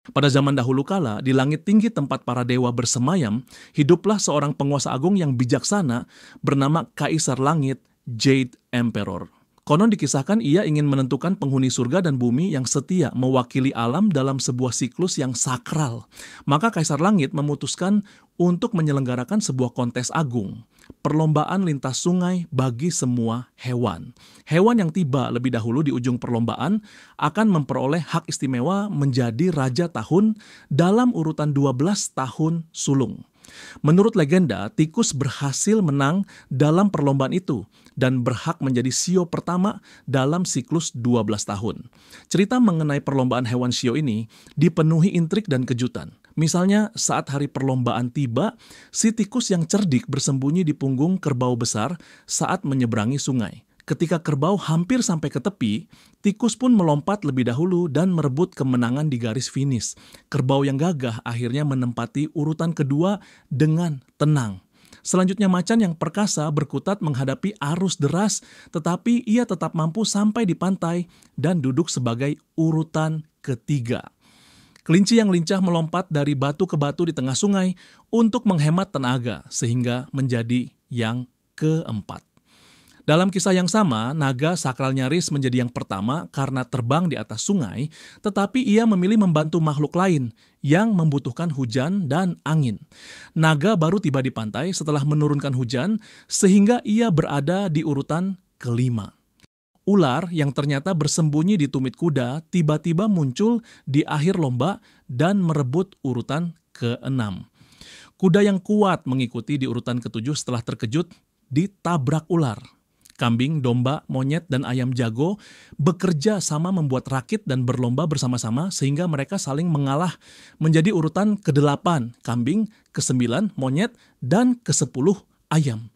Pada zaman dahulu kala, di langit tinggi tempat para dewa bersemayam, hiduplah seorang penguasa agung yang bijaksana bernama Kaisar Langit, Jade Emperor. Konon dikisahkan ia ingin menentukan penghuni surga dan bumi yang setia mewakili alam dalam sebuah siklus yang sakral. Maka Kaisar Langit memutuskan untuk menyelenggarakan sebuah kontes agung, perlombaan lintas sungai bagi semua hewan. Hewan yang tiba lebih dahulu di ujung perlombaan akan memperoleh hak istimewa menjadi raja tahun dalam urutan 12 tahun sulung. Menurut legenda, tikus berhasil menang dalam perlombaan itu dan berhak menjadi shio pertama dalam siklus 12 tahun. Cerita mengenai perlombaan hewan shio ini dipenuhi intrik dan kejutan. Misalnya saat hari perlombaan tiba, si tikus yang cerdik bersembunyi di punggung kerbau besar saat menyeberangi sungai. Ketika kerbau hampir sampai ke tepi, tikus pun melompat lebih dahulu dan merebut kemenangan di garis finish. Kerbau yang gagah akhirnya menempati urutan kedua dengan tenang. Selanjutnya macan yang perkasa berkutat menghadapi arus deras, tetapi ia tetap mampu sampai di pantai dan duduk sebagai urutan ketiga. Kelinci yang lincah melompat dari batu ke batu di tengah sungai untuk menghemat tenaga, sehingga menjadi yang keempat. Dalam kisah yang sama, naga sakral nyaris menjadi yang pertama karena terbang di atas sungai, tetapi ia memilih membantu makhluk lain yang membutuhkan hujan dan angin. Naga baru tiba di pantai setelah menurunkan hujan, sehingga ia berada di urutan kelima. Ular yang ternyata bersembunyi di tumit kuda tiba-tiba muncul di akhir lomba dan merebut urutan keenam. Kuda yang kuat mengikuti di urutan ketujuh setelah terkejut ditabrak ular. Kambing, domba, monyet, dan ayam jago bekerja sama membuat rakit dan berlomba bersama-sama sehingga mereka saling mengalah menjadi urutan ke-8 kambing, ke-9 monyet, dan ke-10 ayam.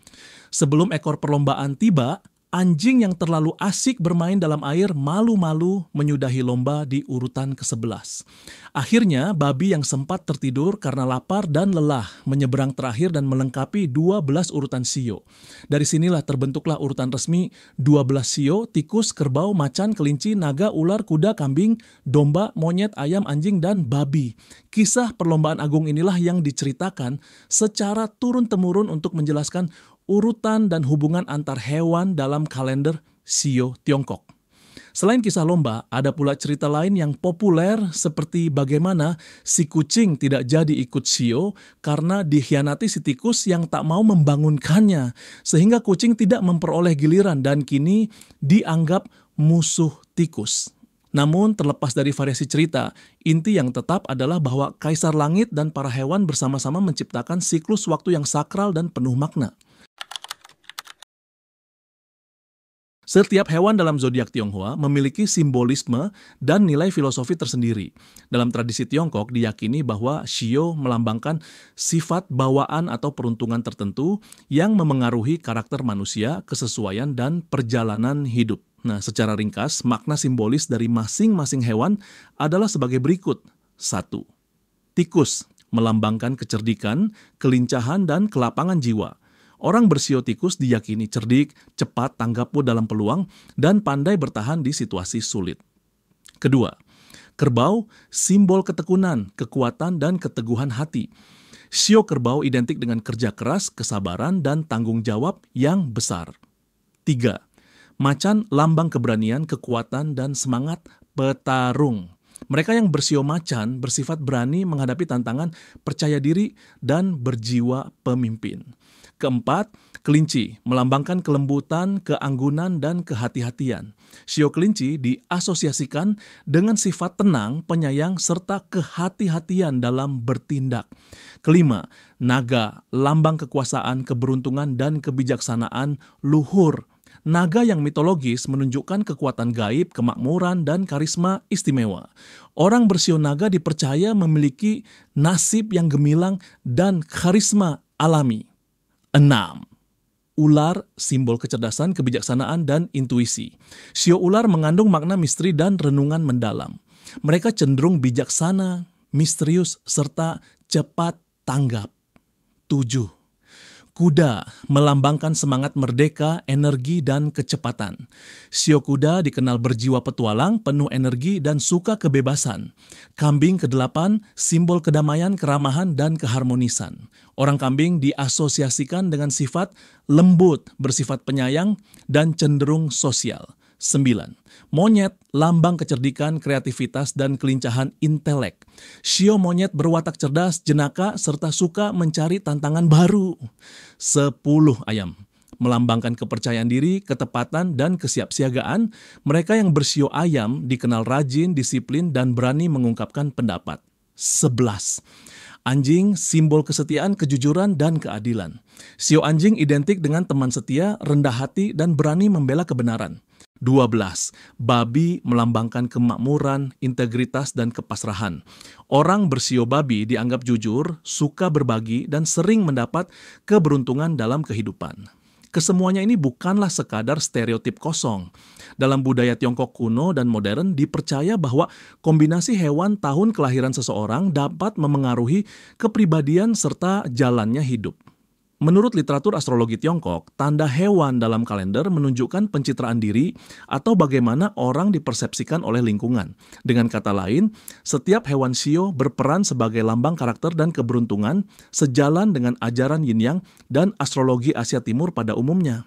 Sebelum ekor perlombaan tiba, anjing yang terlalu asik bermain dalam air malu-malu menyudahi lomba di urutan ke-11. Akhirnya, babi yang sempat tertidur karena lapar dan lelah menyeberang terakhir dan melengkapi 12 urutan shio. Dari sinilah terbentuklah urutan resmi 12 shio, tikus, kerbau, macan, kelinci, naga, ular, kuda, kambing, domba, monyet, ayam, anjing, dan babi. Kisah perlombaan agung inilah yang diceritakan secara turun-temurun untuk menjelaskan urutan dan hubungan antar hewan dalam kalender shio Tiongkok. Selain kisah lomba, ada pula cerita lain yang populer seperti bagaimana si kucing tidak jadi ikut shio karena dikhianati si tikus yang tak mau membangunkannya, sehingga kucing tidak memperoleh giliran dan kini dianggap musuh tikus. Namun terlepas dari variasi cerita, inti yang tetap adalah bahwa Kaisar Langit dan para hewan bersama-sama menciptakan siklus waktu yang sakral dan penuh makna. Setiap hewan dalam zodiak Tionghoa memiliki simbolisme dan nilai filosofi tersendiri. Dalam tradisi Tiongkok diyakini bahwa shio melambangkan sifat bawaan atau peruntungan tertentu yang memengaruhi karakter manusia, kesesuaian, dan perjalanan hidup. Nah, secara ringkas, makna simbolis dari masing-masing hewan adalah sebagai berikut. 1. Tikus melambangkan kecerdikan, kelincahan, dan kelapangan jiwa. Orang bersio tikus diyakini cerdik, cepat tanggapmu dalam peluang, dan pandai bertahan di situasi sulit. Kedua, kerbau simbol ketekunan, kekuatan, dan keteguhan hati. Shio kerbau identik dengan kerja keras, kesabaran, dan tanggung jawab yang besar. 3. Macan lambang keberanian, kekuatan, dan semangat petarung. Mereka yang bersio macan bersifat berani menghadapi tantangan, percaya diri, dan berjiwa pemimpin. Keempat, kelinci melambangkan kelembutan, keanggunan, dan kehati-hatian. Shio kelinci diasosiasikan dengan sifat tenang, penyayang, serta kehati-hatian dalam bertindak. Kelima, naga lambang kekuasaan, keberuntungan, dan kebijaksanaan luhur. Naga yang mitologis menunjukkan kekuatan gaib, kemakmuran, dan karisma istimewa. Orang bersio naga dipercaya memiliki nasib yang gemilang dan karisma alami. 6. Ular, simbol kecerdasan, kebijaksanaan, dan intuisi. Shio ular mengandung makna misteri dan renungan mendalam. Mereka cenderung bijaksana, misterius, serta cepat tanggap. 7. Kuda melambangkan semangat merdeka, energi, dan kecepatan. Sio kuda dikenal berjiwa petualang, penuh energi, dan suka kebebasan. Kambing ke-8, simbol kedamaian, keramahan, dan keharmonisan. Orang kambing diasosiasikan dengan sifat lembut, bersifat penyayang, dan cenderung sosial. 9. Monyet, lambang kecerdikan, kreativitas, dan kelincahan intelek. Sio monyet berwatak cerdas, jenaka, serta suka mencari tantangan baru. 10. Ayam, melambangkan kepercayaan diri, ketepatan, dan kesiapsiagaan. Mereka yang bersio ayam dikenal rajin, disiplin, dan berani mengungkapkan pendapat. 11. Anjing, simbol kesetiaan, kejujuran, dan keadilan. Sio anjing identik dengan teman setia, rendah hati, dan berani membela kebenaran. 12. Babi melambangkan kemakmuran, integritas, dan kepasrahan. Orang bersio babi dianggap jujur, suka berbagi, dan sering mendapat keberuntungan dalam kehidupan. Kesemuanya ini bukanlah sekadar stereotip kosong. Dalam budaya Tiongkok kuno dan modern dipercaya bahwa kombinasi hewan tahun kelahiran seseorang dapat memengaruhi kepribadian serta jalannya hidup. Menurut literatur astrologi Tiongkok, tanda hewan dalam kalender menunjukkan pencitraan diri atau bagaimana orang dipersepsikan oleh lingkungan. Dengan kata lain, setiap hewan shio berperan sebagai lambang karakter dan keberuntungan sejalan dengan ajaran Yin Yang dan astrologi Asia Timur pada umumnya.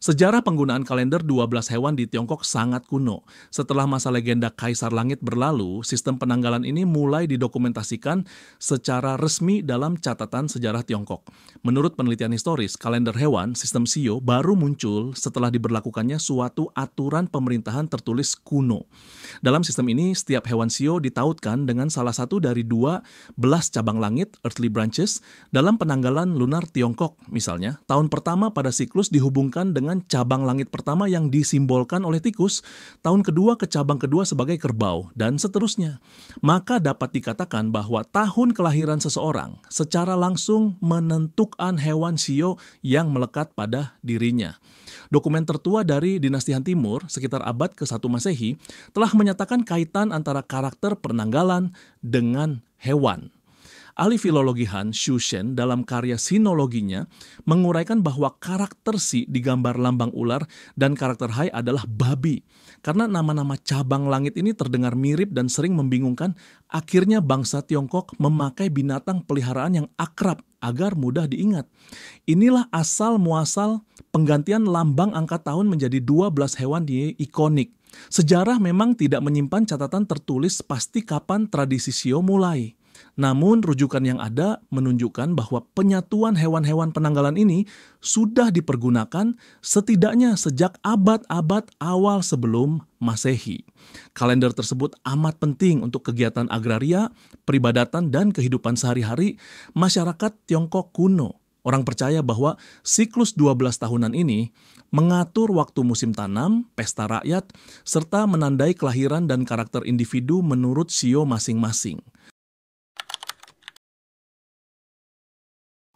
Sejarah penggunaan kalender 12 hewan di Tiongkok sangat kuno. Setelah masa legenda Kaisar Langit berlalu, sistem penanggalan ini mulai didokumentasikan secara resmi dalam catatan sejarah Tiongkok. Menurut penelitian historis, kalender hewan, sistem shio, baru muncul setelah diberlakukannya suatu aturan pemerintahan tertulis kuno. Dalam sistem ini, setiap hewan shio ditautkan dengan salah satu dari 12 cabang langit, earthly branches, dalam penanggalan lunar Tiongkok. Misalnya, tahun pertama pada siklus dihubungkan dengan cabang langit pertama yang disimbolkan oleh tikus, tahun kedua ke cabang kedua sebagai kerbau, dan seterusnya. Maka dapat dikatakan bahwa tahun kelahiran seseorang secara langsung menentukan hewan shio yang melekat pada dirinya. Dokumen tertua dari dinasti Han Timur, sekitar abad ke-1 Masehi, telah menyatakan kaitan antara karakter penanggalan dengan hewan. Ahli filologi Han, Xu Shen, dalam karya sinologinya menguraikan bahwa karakter Xi digambar lambang ular dan karakter Hai adalah babi. Karena nama-nama cabang langit ini terdengar mirip dan sering membingungkan, akhirnya bangsa Tiongkok memakai binatang peliharaan yang akrab agar mudah diingat. Inilah asal-muasal penggantian lambang angka tahun menjadi 12 hewan di ikonik. Sejarah memang tidak menyimpan catatan tertulis pasti kapan tradisi shio mulai. Namun rujukan yang ada menunjukkan bahwa penyatuan hewan-hewan penanggalan ini sudah dipergunakan setidaknya sejak abad-abad awal sebelum Masehi. Kalender tersebut amat penting untuk kegiatan agraria, peribadatan, dan kehidupan sehari-hari masyarakat Tiongkok kuno. Orang percaya bahwa siklus 12 tahunan ini mengatur waktu musim tanam, pesta rakyat, serta menandai kelahiran dan karakter individu menurut shio masing-masing.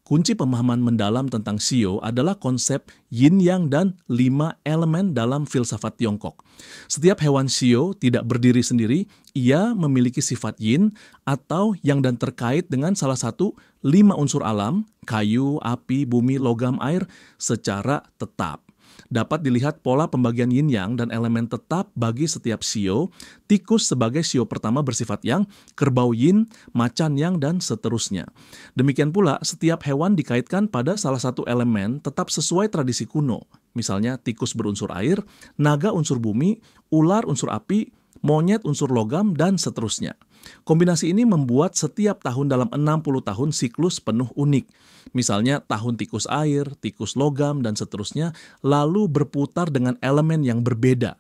Kunci pemahaman mendalam tentang shio adalah konsep yin yang dan 5 elemen dalam filsafat Tiongkok. Setiap hewan shio tidak berdiri sendiri, ia memiliki sifat yin atau yang dan terkait dengan salah satu 5 unsur alam, kayu, api, bumi, logam, air, secara tetap. Dapat dilihat pola pembagian yin yang dan elemen tetap bagi setiap shio. Tikus sebagai shio pertama bersifat yang, kerbau yin, macan yang, dan seterusnya. Demikian pula setiap hewan dikaitkan pada salah satu elemen tetap sesuai tradisi kuno. Misalnya tikus berunsur air, naga unsur bumi, ular unsur api, monyet unsur logam, dan seterusnya. Kombinasi ini membuat setiap tahun dalam 60 tahun siklus penuh unik. Misalnya tahun tikus air, tikus logam, dan seterusnya, lalu berputar dengan elemen yang berbeda.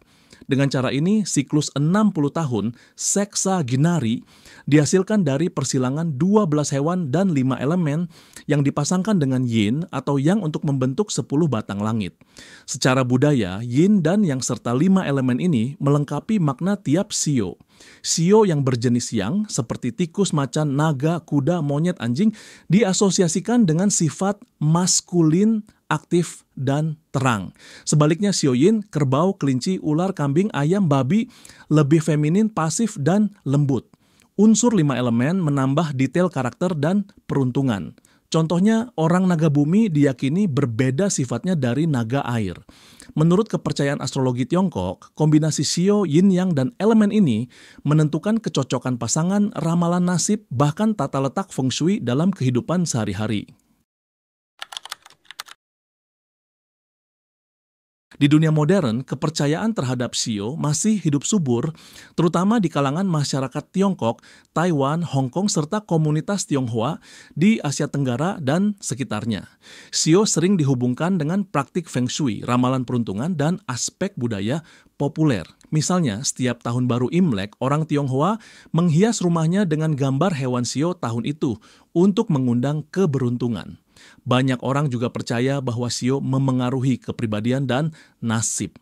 Dengan cara ini, siklus 60 tahun, sexagenary, dihasilkan dari persilangan 12 hewan dan 5 elemen yang dipasangkan dengan yin atau yang untuk membentuk 10 batang langit. Secara budaya, yin dan yang serta 5 elemen ini melengkapi makna tiap shio. Shio yang berjenis yang, seperti tikus, macan, naga, kuda, monyet, anjing, diasosiasikan dengan sifat maskulin, aktif, dan terang. Sebaliknya shio yin, kerbau, kelinci, ular, kambing, ayam, babi, lebih feminin, pasif, dan lembut. Unsur 5 elemen menambah detail karakter dan peruntungan. Contohnya, orang naga bumi diyakini berbeda sifatnya dari naga air. Menurut kepercayaan astrologi Tiongkok, kombinasi Shio, Yin Yang, dan elemen ini menentukan kecocokan pasangan, ramalan nasib, bahkan tata letak feng shui dalam kehidupan sehari-hari. Di dunia modern, kepercayaan terhadap Shio masih hidup subur, terutama di kalangan masyarakat Tiongkok, Taiwan, Hong Kong, serta komunitas Tionghoa di Asia Tenggara dan sekitarnya. Shio sering dihubungkan dengan praktik feng shui, ramalan peruntungan, dan aspek budaya populer. Misalnya, setiap tahun baru Imlek, orang Tionghoa menghias rumahnya dengan gambar hewan Shio tahun itu untuk mengundang keberuntungan. Banyak orang juga percaya bahwa Shio memengaruhi kepribadian dan nasib.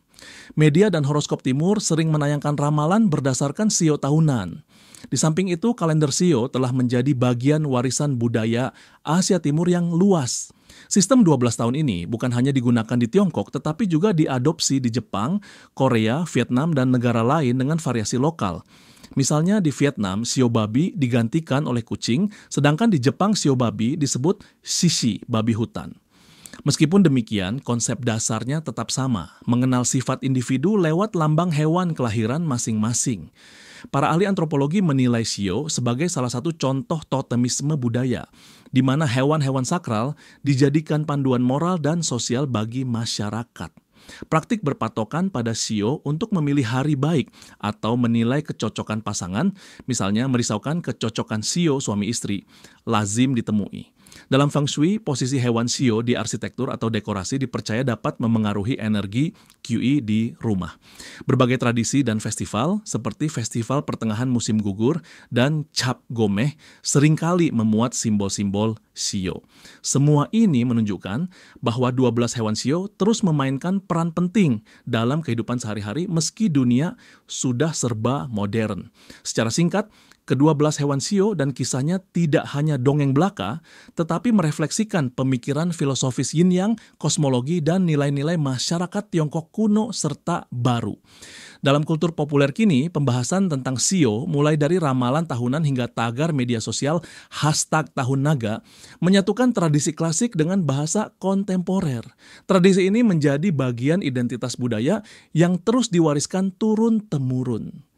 Media dan horoskop timur sering menayangkan ramalan berdasarkan Shio tahunan. Di samping itu, kalender Shio telah menjadi bagian warisan budaya Asia Timur yang luas. Sistem 12 tahun ini bukan hanya digunakan di Tiongkok, tetapi juga diadopsi di Jepang, Korea, Vietnam, dan negara lain dengan variasi lokal. Misalnya di Vietnam, shio babi digantikan oleh kucing, sedangkan di Jepang shio babi disebut shishi, babi hutan. Meskipun demikian, konsep dasarnya tetap sama, mengenal sifat individu lewat lambang hewan kelahiran masing-masing. Para ahli antropologi menilai shio sebagai salah satu contoh totemisme budaya, di mana hewan-hewan sakral dijadikan panduan moral dan sosial bagi masyarakat. Praktik berpatokan pada shio untuk memilih hari baik atau menilai kecocokan pasangan, misalnya merisaukan kecocokan shio suami istri, lazim ditemui. Dalam feng shui, posisi hewan shio di arsitektur atau dekorasi dipercaya dapat memengaruhi energi QI di rumah. Berbagai tradisi dan festival, seperti Festival Pertengahan Musim Gugur dan Cap Gomeh, seringkali memuat simbol-simbol shio. Semua ini menunjukkan bahwa 12 hewan shio terus memainkan peran penting dalam kehidupan sehari-hari meski dunia sudah serba modern. Secara singkat, ke-12 hewan shio dan kisahnya tidak hanya dongeng belaka, tetapi merefleksikan pemikiran filosofis yin yang, kosmologi, dan nilai-nilai masyarakat Tiongkok kuno serta baru. Dalam kultur populer kini, pembahasan tentang shio mulai dari ramalan tahunan hingga tagar media sosial #tahun naga menyatukan tradisi klasik dengan bahasa kontemporer. Tradisi ini menjadi bagian identitas budaya yang terus diwariskan turun-temurun.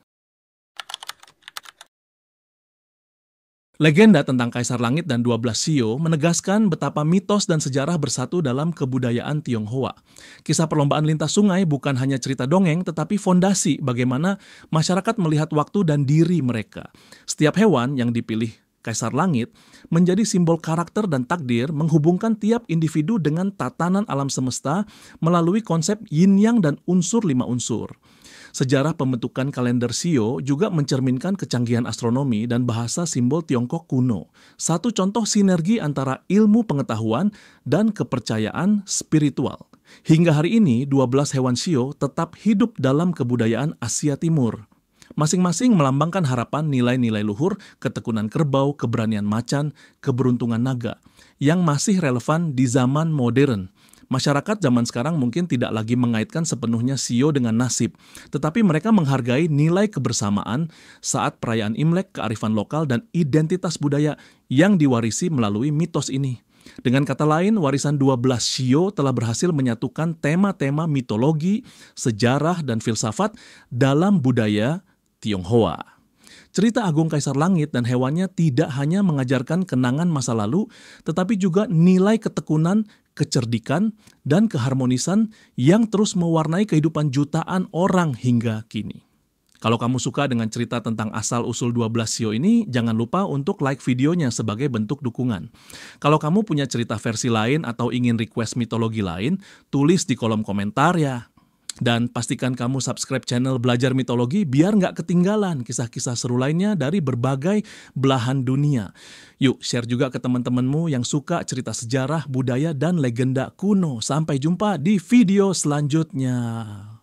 Legenda tentang Kaisar Langit dan 12 shio menegaskan betapa mitos dan sejarah bersatu dalam kebudayaan Tionghoa. Kisah perlombaan lintas sungai bukan hanya cerita dongeng, tetapi fondasi bagaimana masyarakat melihat waktu dan diri mereka. Setiap hewan yang dipilih Kaisar Langit menjadi simbol karakter dan takdir, menghubungkan tiap individu dengan tatanan alam semesta melalui konsep yin yang dan unsur 5 unsur. Sejarah pembentukan kalender shio juga mencerminkan kecanggihan astronomi dan bahasa simbol Tiongkok kuno. Satu contoh sinergi antara ilmu pengetahuan dan kepercayaan spiritual. Hingga hari ini, 12 hewan shio tetap hidup dalam kebudayaan Asia Timur. Masing-masing melambangkan harapan nilai-nilai luhur, ketekunan kerbau, keberanian macan, keberuntungan naga, yang masih relevan di zaman modern. Masyarakat zaman sekarang mungkin tidak lagi mengaitkan sepenuhnya shio dengan nasib, tetapi mereka menghargai nilai kebersamaan saat perayaan Imlek, kearifan lokal, dan identitas budaya yang diwarisi melalui mitos ini. Dengan kata lain, warisan 12 shio telah berhasil menyatukan tema-tema mitologi, sejarah, dan filsafat dalam budaya Tionghoa. Cerita Agung Kaisar Langit dan hewannya tidak hanya mengajarkan kenangan masa lalu, tetapi juga nilai ketekunan, kecerdikan, dan keharmonisan yang terus mewarnai kehidupan jutaan orang hingga kini. Kalau kamu suka dengan cerita tentang asal-usul 12 shio ini, jangan lupa untuk like videonya sebagai bentuk dukungan. Kalau kamu punya cerita versi lain atau ingin request mitologi lain, tulis di kolom komentar ya. Dan pastikan kamu subscribe channel Belajar Mitologi biar nggak ketinggalan kisah-kisah seru lainnya dari berbagai belahan dunia. Yuk, share juga ke teman-temanmu yang suka cerita sejarah, budaya, dan legenda kuno. Sampai jumpa di video selanjutnya.